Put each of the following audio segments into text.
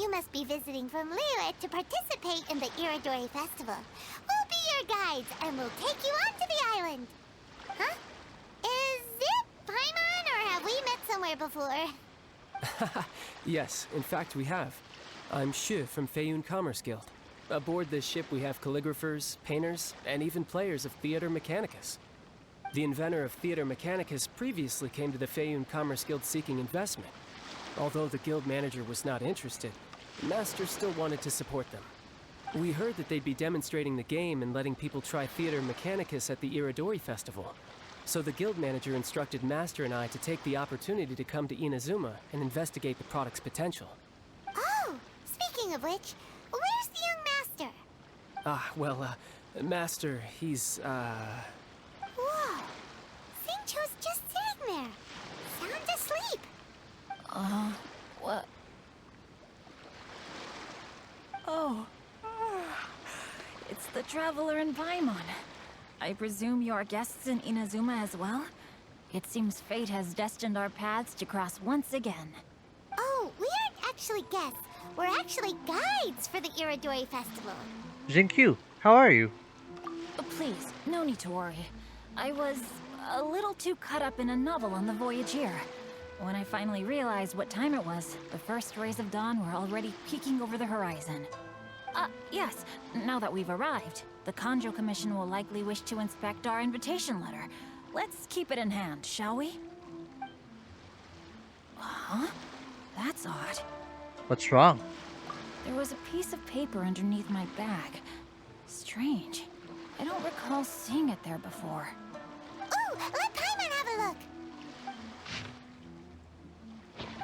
You must be visiting from Liyue to participate in the Irodori festival. We'll be your guides, and we'll take you onto the island. Huh? Is it Paimon, or have we met somewhere before? Yes, in fact we have. I'm Shu from Feiyun Commerce Guild. Aboard this ship we have calligraphers, painters, and even players of Theater Mechanicus. The inventor of Theater Mechanicus previously came to the Feiyun Commerce Guild seeking investment. Although the guild manager was not interested, the master still wanted to support them. We heard that they'd be demonstrating the game and letting people try Theater Mechanicus at the Irodori festival. So the guild manager instructed Master and I to take the opportunity to come to Inazuma and investigate the product's potential. Oh, speaking of which, where's the young master? Master, he's, Whoa! Xingqiu's just sitting there, sound asleep. What? Oh. It's the Traveler and Paimon. I presume you are guests in Inazuma as well? It seems fate has destined our paths to cross once again. Oh, we aren't actually guests. We're actually guides for the Irodori festival. Xingqiu, how are you? Please, no need to worry. I was a little too caught up in a novel on the voyage here. When I finally realized what time it was, the first rays of dawn were already peeking over the horizon. Yes, now that we've arrived, the Kanjo Commission will likely wish to inspect our invitation letter. Let's keep it in hand, shall we? Huh? That's odd. What's wrong? There was a piece of paper underneath my bag. Strange. I don't recall seeing it there before. Ooh, let Paimon have a look!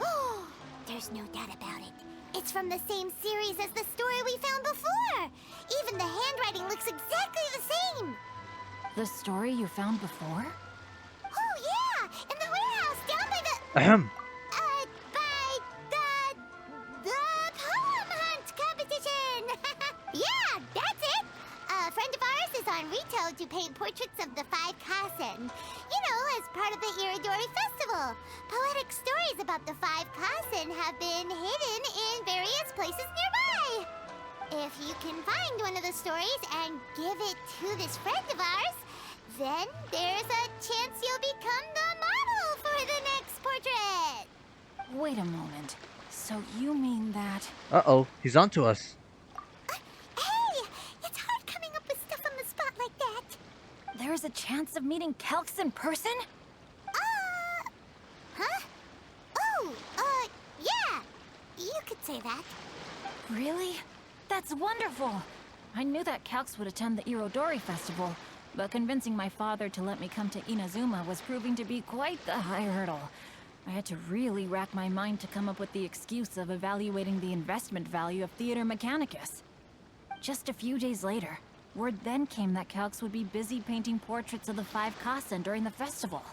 Oh, there's no doubt about it. It's from the same series as the story we found before! Even the handwriting looks exactly the same! The story you found before? Oh yeah! In the warehouse down by the... Ahem. by the poem hunt competition! Yeah, that's it! A friend of ours is on Rito to paint portraits of the 5 Kasen. You know, as part of the Irodori festival. Poetic stories about the 5 Kasen have been hidden in various places nearby. If you can find one of the stories and give it to this friend of ours, then there's a chance you'll become the model for the next portrait. Wait a moment. So you mean that... Uh-oh, he's onto us. Hey, it's hard coming up with stuff on the spot like that. There's a chance of meeting Calx in person? Huh? Oh, yeah. You could say that. Really? That's wonderful! I knew that Calx would attend the Irodori festival, but convincing my father to let me come to Inazuma was proving to be quite the high hurdle. I had to really rack my mind to come up with the excuse of evaluating the investment value of Theater Mechanicus. Just a few days later, word then came that Calx would be busy painting portraits of the 5 Kasen during the festival.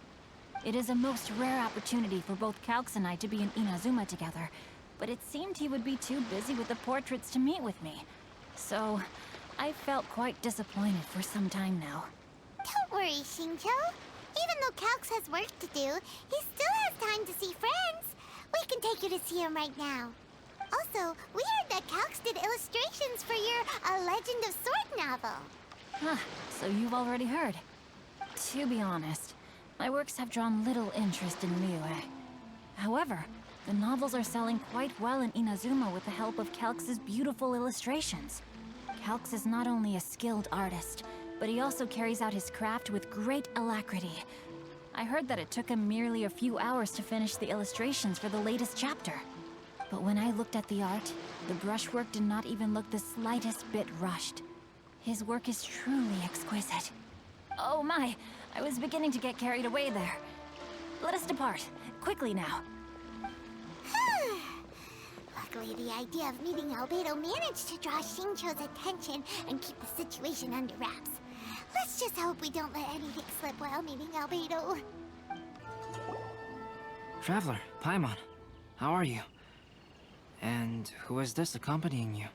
It is a most rare opportunity for both Calx and I to be in Inazuma together, but it seemed he would be too busy with the portraits to meet with me. So, I felt quite disappointed for some time now. Don't worry, Xingqiu. Even though Calx has work to do, he still has time to see friends. We can take you to see him right now. Also, we heard that Calx did illustrations for your A Legend of Sword novel. Huh, so you've already heard. To be honest, my works have drawn little interest in Liyue. However, the novels are selling quite well in Inazuma with the help of Calx's beautiful illustrations. Calx is not only a skilled artist, but he also carries out his craft with great alacrity. I heard that it took him merely a few hours to finish the illustrations for the latest chapter. But when I looked at the art, the brushwork did not even look the slightest bit rushed. His work is truly exquisite. Oh my, I was beginning to get carried away there. Let us depart, quickly now. Luckily, the idea of meeting Albedo managed to draw Xingqiu's attention and keep the situation under wraps. Let's just hope we don't let anything slip while meeting Albedo. Traveler, Paimon, how are you? And who is this accompanying you?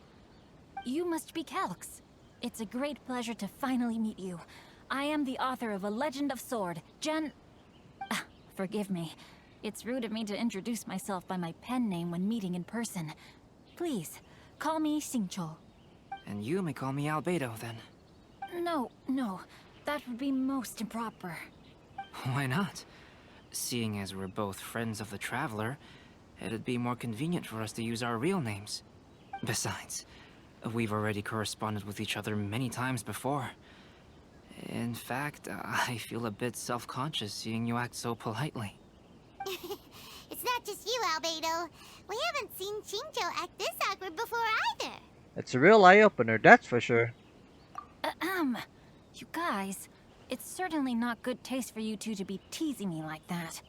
You must be Calx. It's a great pleasure to finally meet you. I am the author of A Legend of Sword, Forgive me. It's rude of me to introduce myself by my pen name when meeting in person. Please, call me Xingqiu. And you may call me Albedo, then. No, no. That would be most improper. Why not? Seeing as we're both friends of the Traveler, it'd be more convenient for us to use our real names. Besides, we've already corresponded with each other many times before. In fact, I feel a bit self-conscious seeing you act so politely. It's not just you, Albedo. We haven't seen Xingqiu act this awkward before either. It's a real eye-opener, that's for sure. You guys, it's certainly not good taste for you two to be teasing me like that.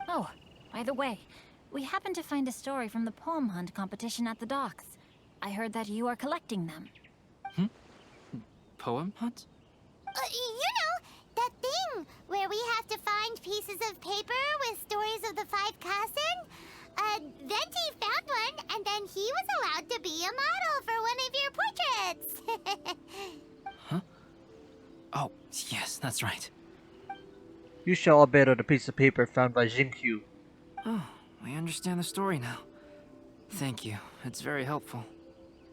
Oh, by the way, we happened to find a story from the poem hunt competition at the docks. I heard that you are collecting them. Poem hunt? You know, that thing where we have to find pieces of paper with stories of the 5 Kasen. Venti found one, and then he was allowed to be a model for one of your portraits. Huh? Oh, yes, that's right. You show Albedo the piece of paper found by Xingqiu. Oh, I understand the story now. Thank you. It's very helpful.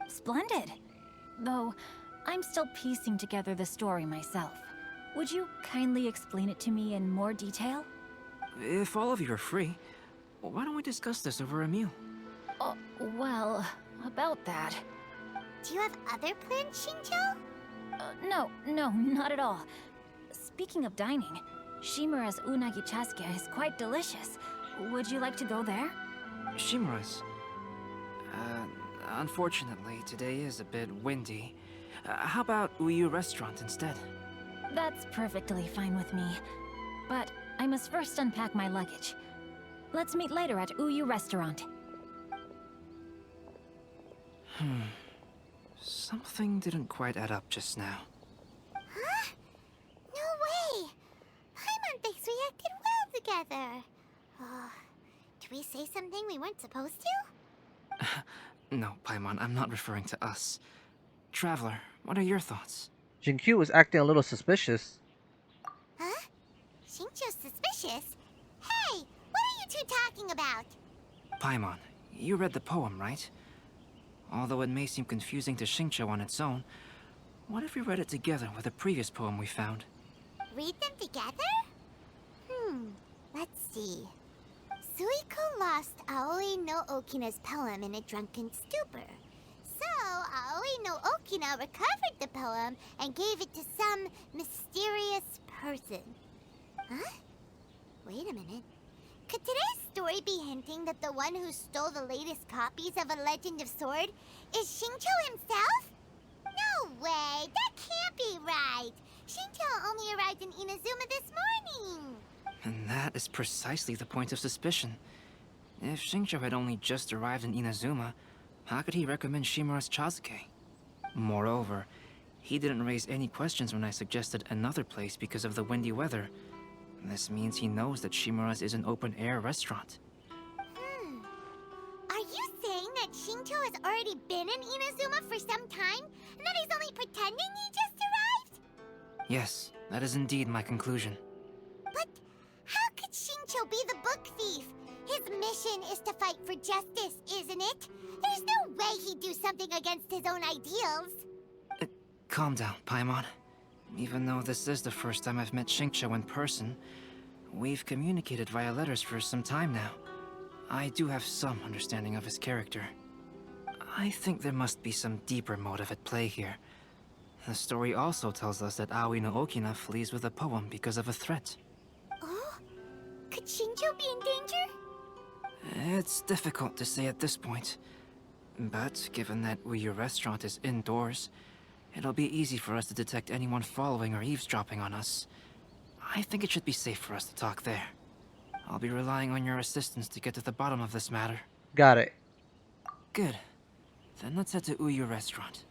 Splendid. Though, I'm still piecing together the story myself. Would you kindly explain it to me in more detail? If all of you are free, why don't we discuss this over a meal? Oh, well, about that. Do you have other plans, Xingqiu? No, not at all. Speaking of dining, Shimura's unagi chasuke is quite delicious. Would you like to go there? Shimura's. Unfortunately, today is a bit windy. How about Uyu Restaurant instead? That's perfectly fine with me. But I must first unpack my luggage. Let's meet later at Uyu Restaurant. Something didn't quite add up just now. Huh? No way! Paimon thinks we acted well together. Did we say something we weren't supposed to? No, Paimon, I'm not referring to us. Traveler, what are your thoughts? Xingqiu was acting a little suspicious. Huh? Xingqiu's suspicious? Hey, what are you two talking about? Paimon, you read the poem, right? Although it may seem confusing to Xingqiu on its own, what if we read it together with a previous poem we found? Read them together? Let's see. Suiko lost Aoi no Okina's poem in a drunken stupor. So, Aoi no Okina recovered the poem and gave it to some mysterious person. Huh? Wait a minute. Could today's story be hinting that the one who stole the latest copies of A Legend of Sword is Xingqiu himself? No way! That can't be right! Xingqiu only arrived in Inazuma this morning! And that is precisely the point of suspicion. If Xingqiu had only just arrived in Inazuma, how could he recommend Shimura's Chasuke? Moreover, he didn't raise any questions when I suggested another place because of the windy weather. This means he knows that Shimura's is an open-air restaurant. Are you saying that Xingqiu has already been in Inazuma for some time, and that he's only pretending he just arrived? Yes, that is indeed my conclusion. But how could Xingqiu be the book thief? His mission is to fight for justice, isn't it? There's no way he'd do something against his own ideals. Calm down, Paimon. Even though this is the first time I've met Xingqiu in person, we've communicated via letters for some time now. I do have some understanding of his character. I think there must be some deeper motive at play here. The story also tells us that Aoi no Okina flees with a poem because of a threat. Oh? Could Xingqiu be in danger? It's difficult to say at this point. But given that Uyu Restaurant is indoors, it'll be easy for us to detect anyone following or eavesdropping on us. I think it should be safe for us to talk there. I'll be relying on your assistance to get to the bottom of this matter. Got it. Good. Then let's head to Uyu Restaurant.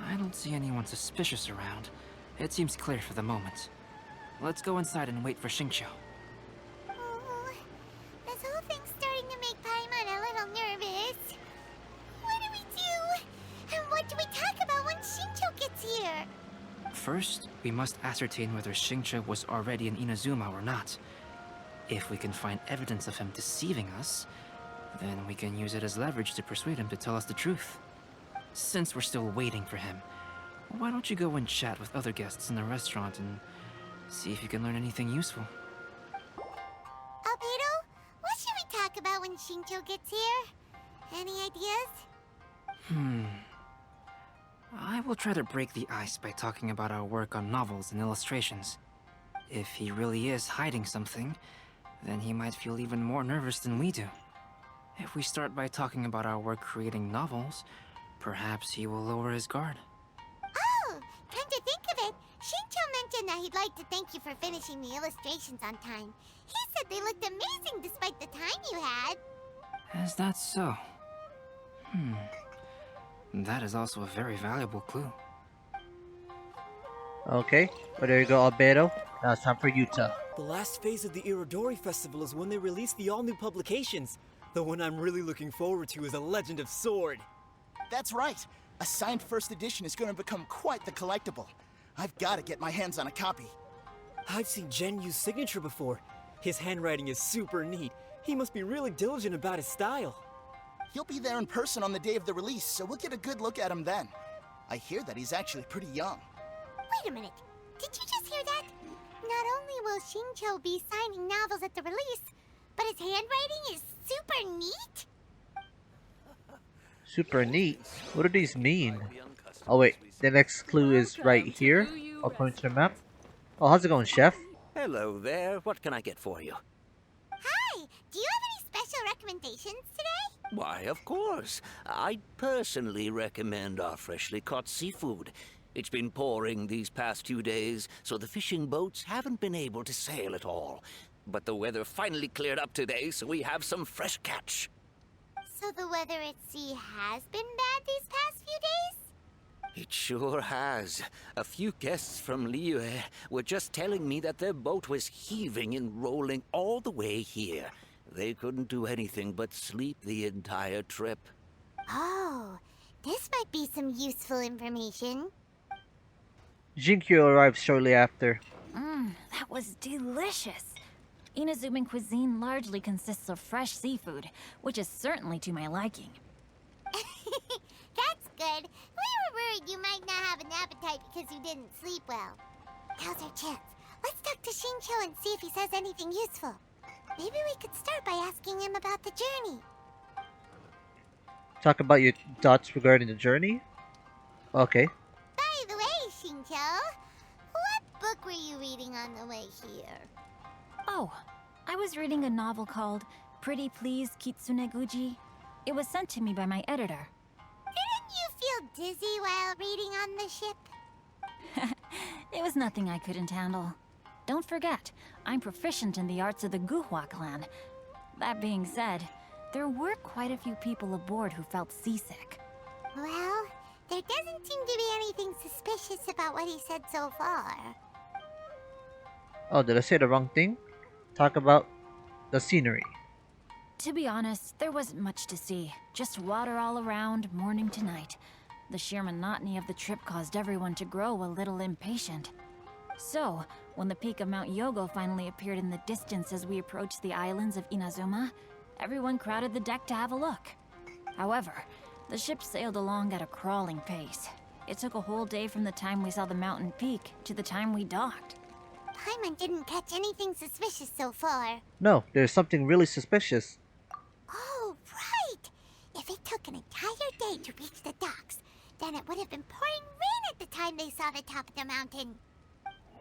I don't see anyone suspicious around. It seems clear for the moment. Let's go inside and wait for Xingqiu. Oh, this whole thing's starting to make Paimon a little nervous. What do we do? And what do we talk about when Xingqiu gets here? First, we must ascertain whether Xingqiu was already in Inazuma or not. If we can find evidence of him deceiving us, then we can use it as leverage to persuade him to tell us the truth. Since we're still waiting for him, why don't you go and chat with other guests in the restaurant and see if you can learn anything useful? Albedo, what should we talk about when Xingqiu gets here? Any ideas? I will try to break the ice by talking about our work on novels and illustrations. If he really is hiding something, then he might feel even more nervous than we do. If we start by talking about our work creating novels, perhaps he will lower his guard. Oh, come to think of it, Xingqiu mentioned that he'd like to thank you for finishing the illustrations on time. He said they looked amazing despite the time you had. Is that so? That is also a very valuable clue. Okay, well there you go, Albedo. Now it's time for Yuta. The last phase of the Irodori Festival is when they release the all-new publications. The one I'm really looking forward to is A Legend of Sword. That's right. A signed first edition is going to become quite the collectible. I've got to get my hands on a copy. I've seen Genyu's signature before. His handwriting is super neat. He must be really diligent about his style. He'll be there in person on the day of the release, so we'll get a good look at him then. I hear that he's actually pretty young. Wait a minute, did you just hear that? Not only will Xingqiu be signing novels at the release, but his handwriting is super neat? Super neat. What do these mean? Oh wait, the next clue is right here, according to the map. Oh, how's it going, Chef? Hello there. What can I get for you? Hi, do you have any special recommendations today? Why, of course. I personally recommend our freshly caught seafood. It's been pouring these past 2 days, so the fishing boats haven't been able to sail at all. But the weather finally cleared up today, so we have some fresh catch. So the weather at sea has been bad these past few days? It sure has. A few guests from Liyue were just telling me that their boat was heaving and rolling all the way here. They couldn't do anything but sleep the entire trip. Oh, this might be some useful information. Jinkyu arrives shortly after. That was delicious. Inazuman cuisine largely consists of fresh seafood, which is certainly to my liking. That's good. We were worried you might not have an appetite because you didn't sleep well. Now's our chance. Let's talk to Xingqiu and see if he says anything useful. Maybe we could start by asking him about the journey. Talk about your thoughts regarding the journey? Okay. By the way, Xingqiu, what book were you reading on the way here? Oh, I was reading a novel called Pretty Please Kitsune Guji. It was sent to me by my editor. Didn't you feel dizzy while reading on the ship? It was nothing I couldn't handle. Don't forget, I'm proficient in the arts of the Guhua clan. That being said, there were quite a few people aboard who felt seasick. Well, there doesn't seem to be anything suspicious about what he said so far. Oh, did I say the wrong thing? Talk about the scenery. To be honest, there wasn't much to see. Just water all around, morning to night. The sheer monotony of the trip caused everyone to grow a little impatient. So, when the peak of Mount Yogo finally appeared in the distance as we approached the islands of Inazuma, everyone crowded the deck to have a look. However, the ship sailed along at a crawling pace. It took a whole day from the time we saw the mountain peak to the time we docked. Paimon didn't catch anything suspicious so far. No, there's something really suspicious. Oh, right! If it took an entire day to reach the docks, then it would have been pouring rain at the time they saw the top of the mountain.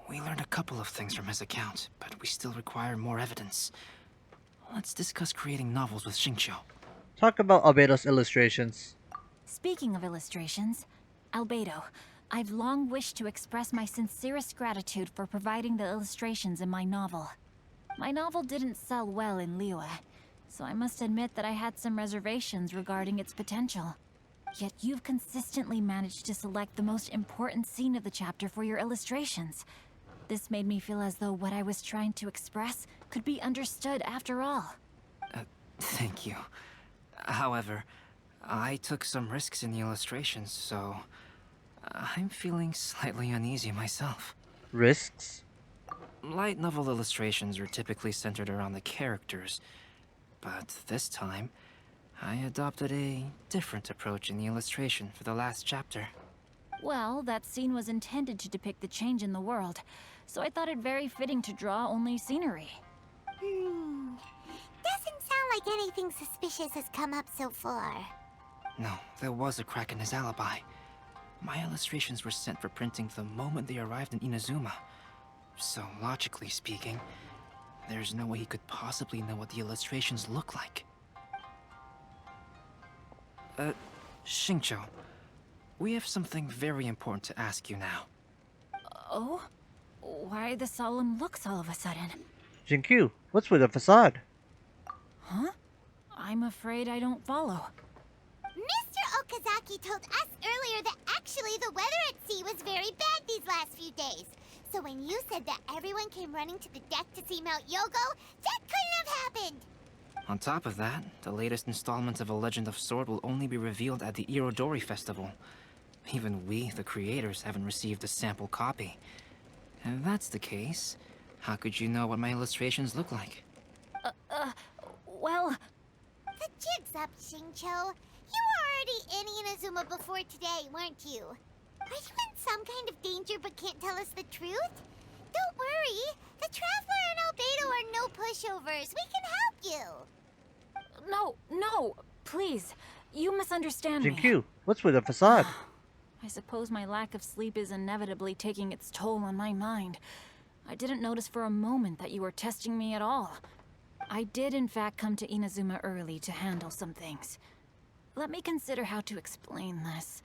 We learned a couple of things from his account, but we still require more evidence. Let's discuss creating novels with Xingqiu. Talk about Albedo's illustrations. Speaking of illustrations, Albedo, I've long wished to express my sincerest gratitude for providing the illustrations in my novel. My novel didn't sell well in Liyue, so I must admit that I had some reservations regarding its potential. Yet you've consistently managed to select the most important scene of the chapter for your illustrations. This made me feel as though what I was trying to express could be understood after all. Thank you. However, I took some risks in the illustrations, so I'm feeling slightly uneasy myself. Risks? Light novel illustrations are typically centered around the characters, but this time, I adopted a different approach in the illustration for the last chapter. Well, that scene was intended to depict the change in the world, so I thought it very fitting to draw only scenery. Doesn't sound like anything suspicious has come up so far. No, there was a crack in his alibi. My illustrations were sent for printing the moment they arrived in Inazuma. So, logically speaking, there's no way he could possibly know what the illustrations look like. Xingqiu, we have something very important to ask you now. Oh? Why the solemn looks all of a sudden? Jinkyu, what's with the facade? Huh? I'm afraid I don't follow. Mr. Okazaki told us earlier that actually the weather at sea was very bad these last few days. So when you said that everyone came running to the deck to see Mount Yogo, that couldn't have happened! On top of that, the latest installment of A Legend of Sword will only be revealed at the Irodori festival. Even we, the creators, haven't received a sample copy. If that's the case, how could you know what my illustrations look like? Well... The jig's up, Xingqiu. You were already in Inazuma before today, weren't you? Are you in some kind of danger but can't tell us the truth? Don't worry. The Traveler and Albedo are no pushovers. We can help you. No, please. You misunderstand me. Jinkyu, what's with the facade? I suppose my lack of sleep is inevitably taking its toll on my mind. I didn't notice for a moment that you were testing me at all. I did in fact come to Inazuma early to handle some things. Let me consider how to explain this.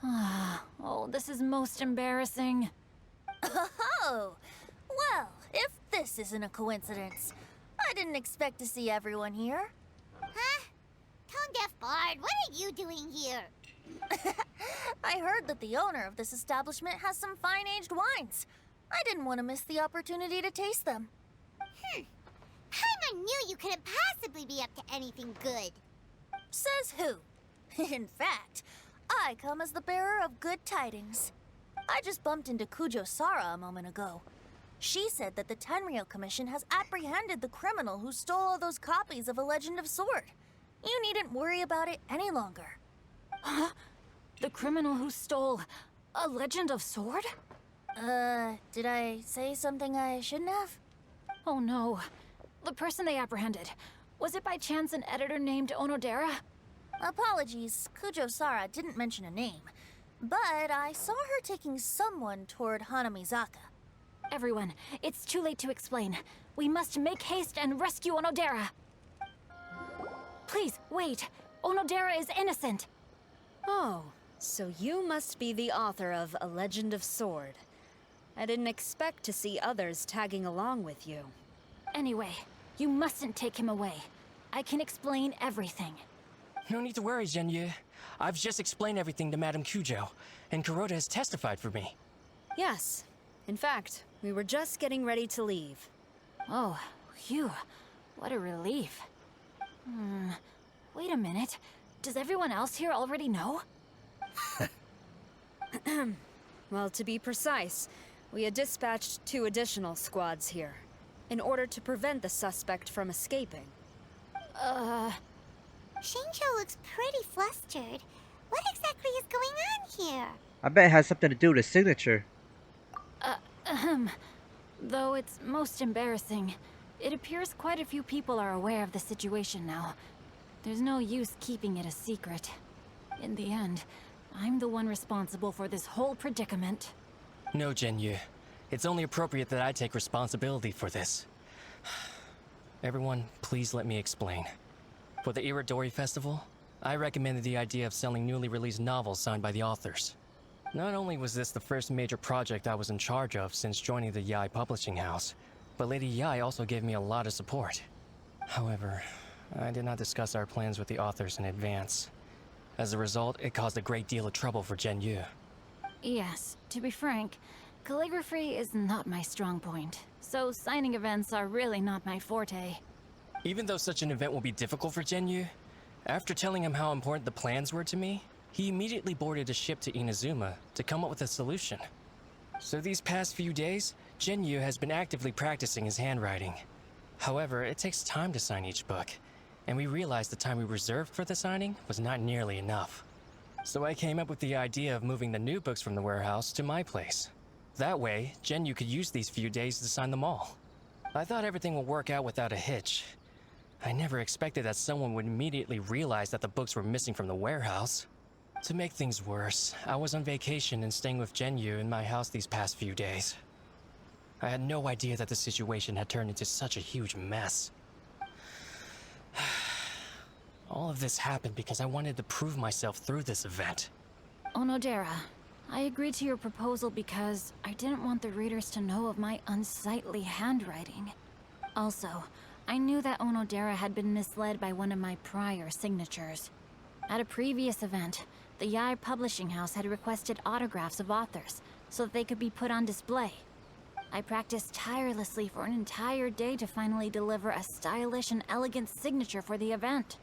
Oh, this is most embarrassing. Oh, well, if this isn't a coincidence, I didn't expect to see everyone here. Huh? Tone-deaf bard, what are you doing here? I heard that the owner of this establishment has some fine-aged wines. I didn't want to miss the opportunity to taste them. Paimon knew you couldn't possibly be up to anything good. Says who? In fact, I come as the bearer of good tidings. I just bumped into Kujo Sara a moment ago. She said that the Tenryou Commission has apprehended the criminal who stole all those copies of A Legend of Sword. You needn't worry about it any longer. Huh? The criminal who stole A Legend of Sword? Did I say something I shouldn't have? Oh no. The person they apprehended. Was it by chance an editor named Onodera? Apologies, Kujo Sara didn't mention a name. But I saw her taking someone toward Hanamizaka. Everyone, it's too late to explain. We must make haste and rescue Onodera. Please, wait. Onodera is innocent. Oh, so you must be the author of A Legend of Sword. I didn't expect to see others tagging along with you. Anyway, you mustn't take him away. I can explain everything. No need to worry, Zhenyu. I've just explained everything to Madame Kujo, and Kuroda has testified for me. Yes. In fact, we were just getting ready to leave. Oh, phew. What a relief. Wait a minute. Does everyone else here already know? Well, to be precise, we had dispatched 2 additional squads here, in order to prevent the suspect from escaping. Xingqiu looks pretty flustered. What exactly is going on here? I bet it has something to do with his signature. Though it's most embarrassing, it appears quite a few people are aware of the situation now. There's no use keeping it a secret. In the end, I'm the one responsible for this whole predicament. No, Zhenyu. It's only appropriate that I take responsibility for this. Everyone, please let me explain. For the Irodori Festival, I recommended the idea of selling newly released novels signed by the authors. Not only was this the first major project I was in charge of since joining the Yae publishing house, but Lady Yae also gave me a lot of support. However, I did not discuss our plans with the authors in advance. As a result, it caused a great deal of trouble for Zhenyu. Yes, to be frank, calligraphy is not my strong point, so signing events are really not my forte. Even though such an event will be difficult for Zhenyu, after telling him how important the plans were to me, he immediately boarded a ship to Inazuma to come up with a solution. So these past few days, Genyu has been actively practicing his handwriting. However, it takes time to sign each book, and we realized the time we reserved for the signing was not nearly enough. So I came up with the idea of moving the new books from the warehouse to my place. That way, Genyu could use these few days to sign them all. I thought everything would work out without a hitch. I never expected that someone would immediately realize that the books were missing from the warehouse. To make things worse, I was on vacation and staying with Genyu in my house these past few days. I had no idea that the situation had turned into such a huge mess. All of this happened because I wanted to prove myself through this event. Onodera, I agreed to your proposal because I didn't want the readers to know of my unsightly handwriting. Also, I knew that Onodera had been misled by one of my prior signatures. At a previous event, the Yair Publishing House had requested autographs of authors so that they could be put on display. I practiced tirelessly for an entire day to finally deliver a stylish and elegant signature for the event.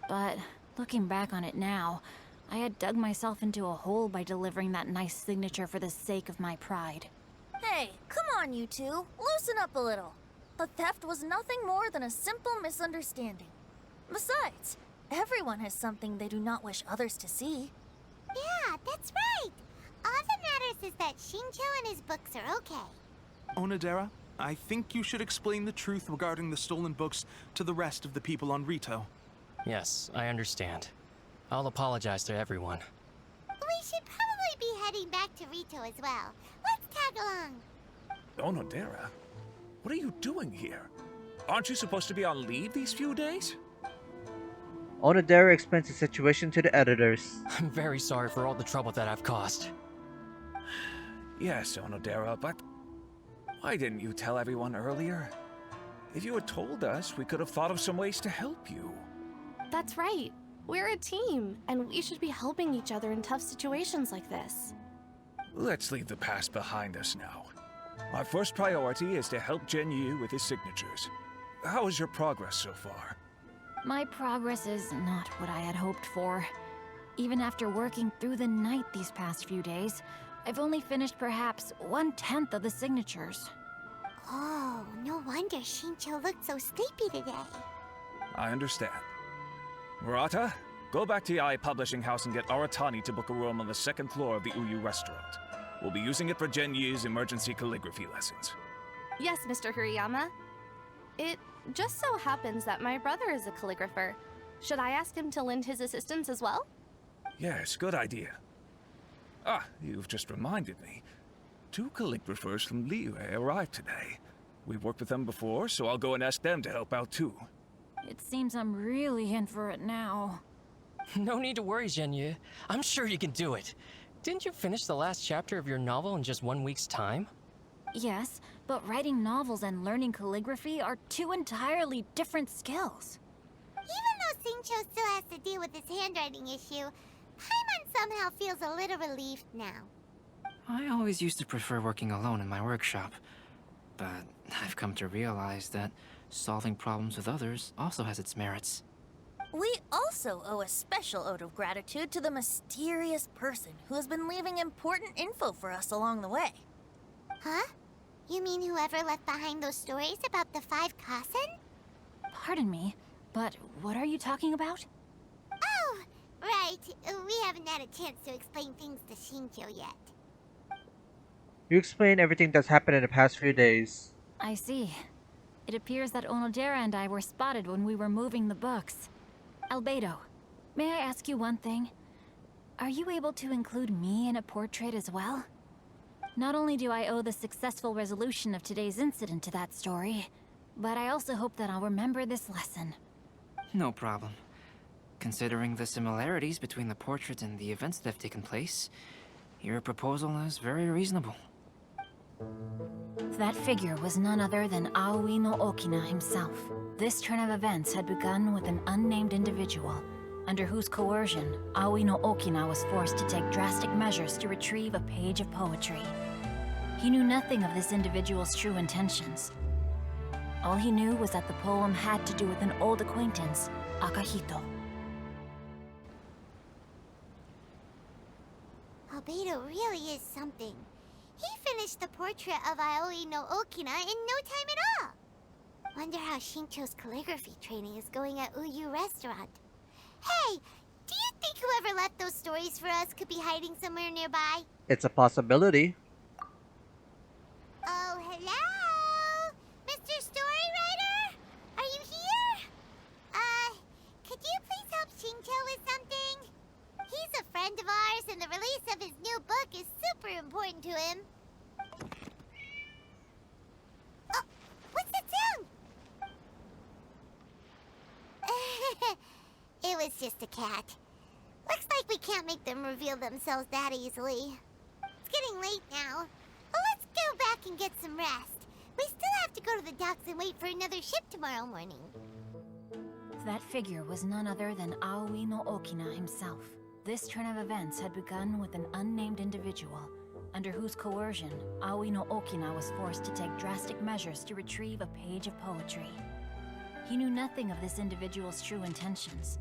But looking back on it now, I had dug myself into a hole by delivering that nice signature for the sake of my pride. Hey, come on, you two. Loosen up a little. The theft was nothing more than a simple misunderstanding. Besides, everyone has something they do not wish others to see. Yeah, that's right. All that matters is that Shincho and his books are okay. Onodera, I think you should explain the truth regarding the stolen books to the rest of the people on Rito. Yes, I understand. I'll apologize to everyone. We should probably be heading back to Rito as well. Let's tag along. Onodera, what are you doing here? Aren't you supposed to be on leave these few days? Onodera explains the situation to the editors. I'm very sorry for all the trouble that I've caused. Yes, Onodera, but why didn't you tell everyone earlier? If you had told us, we could have thought of some ways to help you. That's right. We're a team, and we should be helping each other in tough situations like this. Let's leave the past behind us now. Our first priority is to help Genyu with his signatures. How is your progress so far? My progress is not what I had hoped for. Even after working through the night these past few days, I've only finished perhaps 1/10 of the signatures. Oh, no wonder Shincho looked so sleepy today. I understand. Murata, go back to the Yair Publishing House and get Aratani to book a room on the second floor of the Uyu restaurant. We'll be using it for Genyu's emergency calligraphy lessons. Yes, Mr. Hirayama. It just so happens that my brother is a calligrapher. Should I ask him to lend his assistance as well? Yes, good idea. Ah, you've just reminded me. 2 calligraphers from Liyue arrived today. We've worked with them before, so I'll go and ask them to help out too. It seems I'm really in for it now. No need to worry, Genyu. I'm sure you can do it. Didn't you finish the last chapter of your novel in just 1 week's time? Yes, but writing novels and learning calligraphy are 2 entirely different skills. Even though Shincho still has to deal with his handwriting issue, Paimon somehow feels a little relieved now. I always used to prefer working alone in my workshop, but I've come to realize that solving problems with others also has its merits. We also owe a special ode of gratitude to the mysterious person who has been leaving important info for us along the way. Huh? You mean whoever left behind those stories about the 5 Kasen? Pardon me, but what are you talking about? Oh, right. We haven't had a chance to explain things to Shincho yet. You explain everything that's happened in the past few days. I see. It appears that Onodera and I were spotted when we were moving the books. Albedo, may I ask you one thing? Are you able to include me in a portrait as well? Not only do I owe the successful resolution of today's incident to that story, but I also hope that I'll remember this lesson. No problem. Considering the similarities between the portrait and the events that have taken place, your proposal is very reasonable. That figure was none other than Aoi no Okina himself. This turn of events had begun with an unnamed individual, under whose coercion, Aoi no Okina was forced to take drastic measures to retrieve a page of poetry. He knew nothing of this individual's true intentions. All he knew was that the poem had to do with an old acquaintance, Akahito. Albedo really is something. He finished the portrait of Aoi no Okina in no time at all. Wonder how Shincho's calligraphy training is going at Uyu Restaurant. Hey, do you think whoever left those stories for us could be hiding somewhere nearby? It's a possibility. Oh, hello? Mr. Storywriter? Are you here? Could you please help Shincho with something? He's a friend of ours, and the release of his new book is super important to him. Oh, what's that sound? It was just a cat. Looks like we can't make them reveal themselves that easily. It's getting late now. Well, let's go back and get some rest. We still have to go to the docks and wait for another ship tomorrow morning. That figure was none other than Aoi no Okina himself. This turn of events had begun with an unnamed individual, under whose coercion, Aoi no Okina was forced to take drastic measures to retrieve a page of poetry. He knew nothing of this individual's true intentions,